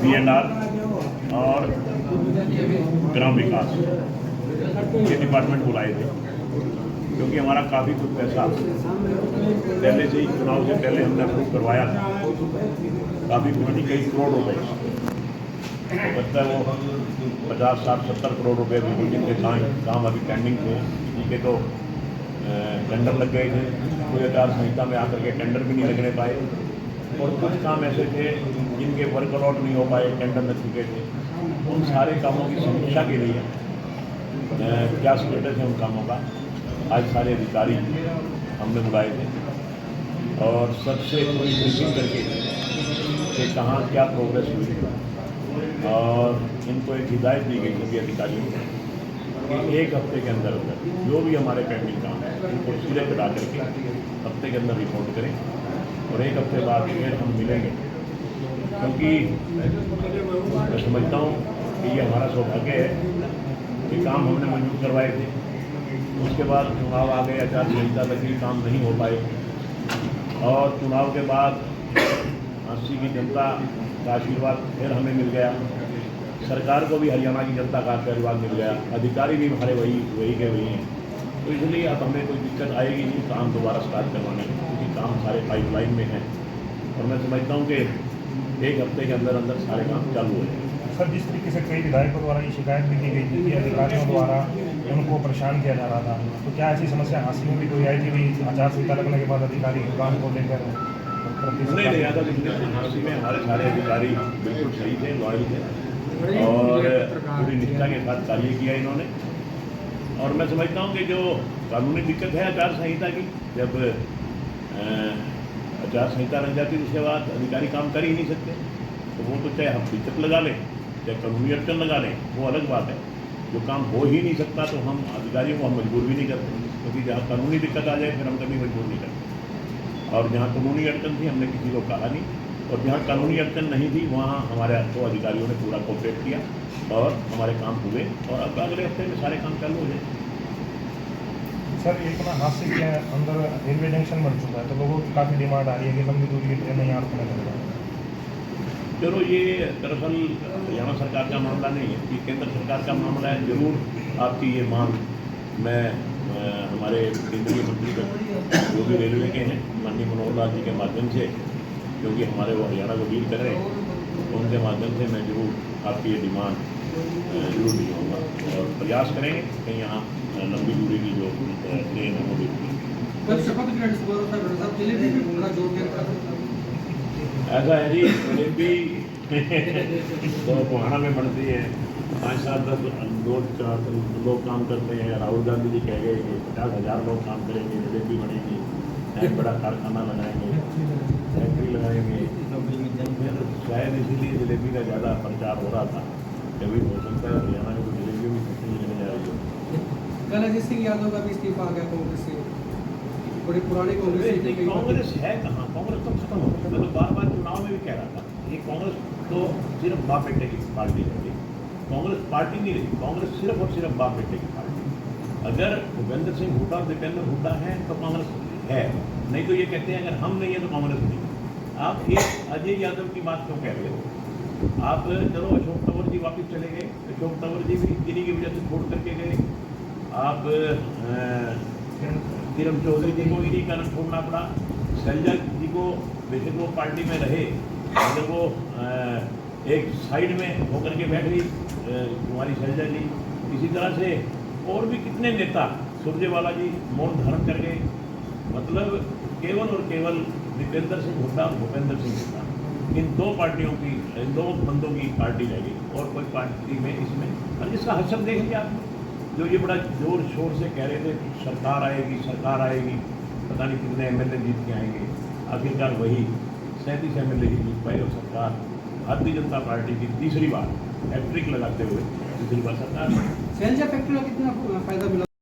PNR और ग्राम विकास ये department बुलाए थे, क्योंकि हमारा काफ़ी कुछ पैसा पहले से ही चुनाव से पहले हमने अप्रूव करवाया था, काफ़ी कई करोड़ रुपए, लगता है वो 50, 60, 70 करोड़ रुपए भी जिनके काम अभी पेंडिंग थे, जिनके तो टेंडर लग गए थे, कोई आचार संहिता में आकर के टेंडर भी नहीं लगने पाए, और कुछ काम ऐसे थे जिनके वर्क अलॉट नहीं हो पाए, टेंडर लग चुके थे। उन सारे कामों की समीक्षा के लिए क्या स्टेटस है उन कामों का, आज सारे अधिकारी हमने बुलाए थे और सबसे थोड़ी ब्रीफिंग करके कि कहाँ क्या प्रोग्रेस हुई, और इनको एक हिदायत दी गई सभी अधिकारियों को कि एक हफ्ते के अंदर अंदर जो भी हमारे पेंडिंग काम है उनको सिरे पे ला करके हफ्ते के अंदर रिपोर्ट करें, और एक हफ्ते बाद फिर हम मिलेंगे, क्योंकि मैं समझता हूँ कि ये हमारा सौभाग्य है कि काम हमने मंजूर करवाए थे, उसके बाद चुनाव आ गए, आचार संहिता लगी, काम नहीं हो पाए, और चुनाव के बाद झांसी की जनता का आशीर्वाद फिर हमें मिल गया, सरकार को भी हरियाणा की जनता का आशीर्वाद मिल गया, अधिकारी भी हमारे वही के वही हैं, तो इसलिए अब हमें कोई दिक्कत आएगी नहीं काम दोबारा स्टार्ट करवाने में, क्योंकि काम सारे पाइपलाइन में हैं, और मैं समझता हूँ कि एक हफ्ते के अंदर अंदर सारे काम चालू हो जाएंगे। सर, जिस तरीके से कई विधायकों द्वारा ये शिकायत भी की गई थी कि अधिकारियों द्वारा उनको परेशान किया जा रहा था, तो क्या ऐसी समस्या हासिल में भी कोई आई थी भी आचार संहिता लगने के बाद अधिकारी काम को लेकर नहीं लिया था? हांसी में हमारे सारे अधिकारी बिल्कुल सही थे, लॉयल थे, और पूरी निष्ठा के साथ कार्य किया इन्होंने, और मैं समझता हूँ कि जो कानूनी दिक्कत है आचार संहिता की, जब आचार संहिता लग जाती है उसके बाद अधिकारी काम कर ही नहीं सकते, तो वो तो चाहे हम दिक्कत लगा लें चाहे कानूनी अड़चन लगा लें, वो अलग बात है। जो काम हो ही नहीं सकता तो हम अधिकारियों को हम मजबूर भी नहीं करते, क्योंकि जहाँ कानूनी दिक्कत आ जाए फिर हम कभी मजबूर नहीं करते, और जहाँ कानूनी अड़चन थी हमने किसी को कहा नहीं, और जहाँ कानूनी अड़चन नहीं थी वहाँ हमारे तो अधिकारियों ने पूरा कोऑपरेट किया और हमारे काम हुए, और अब अगले हफ्ते में सारे काम चालू हो जाए। सर, एक ना हादसे के अंदर रेलवे जंक्शन बन चुका है, तो लोगों की काफ़ी डिमांड आ रही है कि लंबी दूरी की ट्रेनें यहाँ रुकने लग रहा है। चलो, ये दरअसल हरियाणा सरकार का मामला नहीं है, ये केंद्र सरकार का मामला है। जरूर आपकी ये मांग मैं हमारे केंद्रीय मंत्री जो भी रेलवे के हैं माननीय मनोहर लाल जी के माध्यम से, क्योंकि हमारे वो हरियाणा को डील कर रहे हैं, तो उनके माध्यम से मैं जरूर आपकी ये डिमांड जरूर दिखाऊँगा, और प्रयास करेंगे कि यहाँ लंबी दूरी की जो ट्रेन है वो भी ऐसा है जी। जलेबी तो गोहाना में बनती है, 5-7 लोग काम करते हैं। राहुल गांधी जी कह गए कि 50,000 लोग काम करेंगे, जलेबी बनेगी, एक बड़ा कारखाना लगाएंगे, फैक्ट्री लगाएंगे, शायद इसीलिए जलेबी का ज़्यादा प्रचार हो रहा था। कभी हो सकता है हरियाणा में जलेबी भी फैक्ट्री लगने जा रही है। कल अजीत सिंह यादव का भी इस्तीफा आ गया कांग्रेस से, बड़ी पुरानी कांग्रेस है कहाँ? कांग्रेस तो खत्म हो गई। मैं तो बार बार चुनाव में भी कह रहा था, ये कांग्रेस तो सिर्फ बाप बेटे की पार्टी रही, कांग्रेस पार्टी नहीं रही, कांग्रेस सिर्फ और सिर्फ बाप बेटे की पार्टी। अगर भूपेंद्र सिंह हुड्डा और दीपेंद्र हुड्डा है तो कांग्रेस है, नहीं तो ये कहते हैं अगर हम नहीं है तो कांग्रेस नहीं। आप एक अजय यादव की बात क्यों कह रहे हो? आप चलो, अशोक तंवर जी वापस चले गए, अशोक तंवर जी भी इन्हीं की वजह से छोड़ करके गए। आप किरण चौधरी जी को इन्हीं कारण छोड़ना पड़ा। शैलजा जी को बेशक वो पार्टी में रहे, मगर वो एक साइड में होकर के बैठ गई कुमारी शैलजा जी। इसी तरह से और भी कितने नेता, सुरजेवाला जी मौन धारण कर गए। मतलब केवल और केवल दीपेंद्र सिंह हुड्डा और भूपेंद्र सिंह हुड्डा, इन दो पार्टियों की, इन दो बंदों की पार्टी रह गई, और कोई पार्टी में इसमें। और इसका हसर देखेंगे आप, जो ये बड़ा जोर शोर से कह रहे थे सरकार आएगी, सरकार आएगी, पता नहीं कितने एमएलए जीत के आएंगे, आखिरकार वही 37 एमएलए ही जीत पाए, और सरकार भारतीय जनता पार्टी की तीसरी बार हैट्रिक लगाते हुए तीसरी बार सरकार। शैलजा फैक्ट्री का कितना फायदा मिला?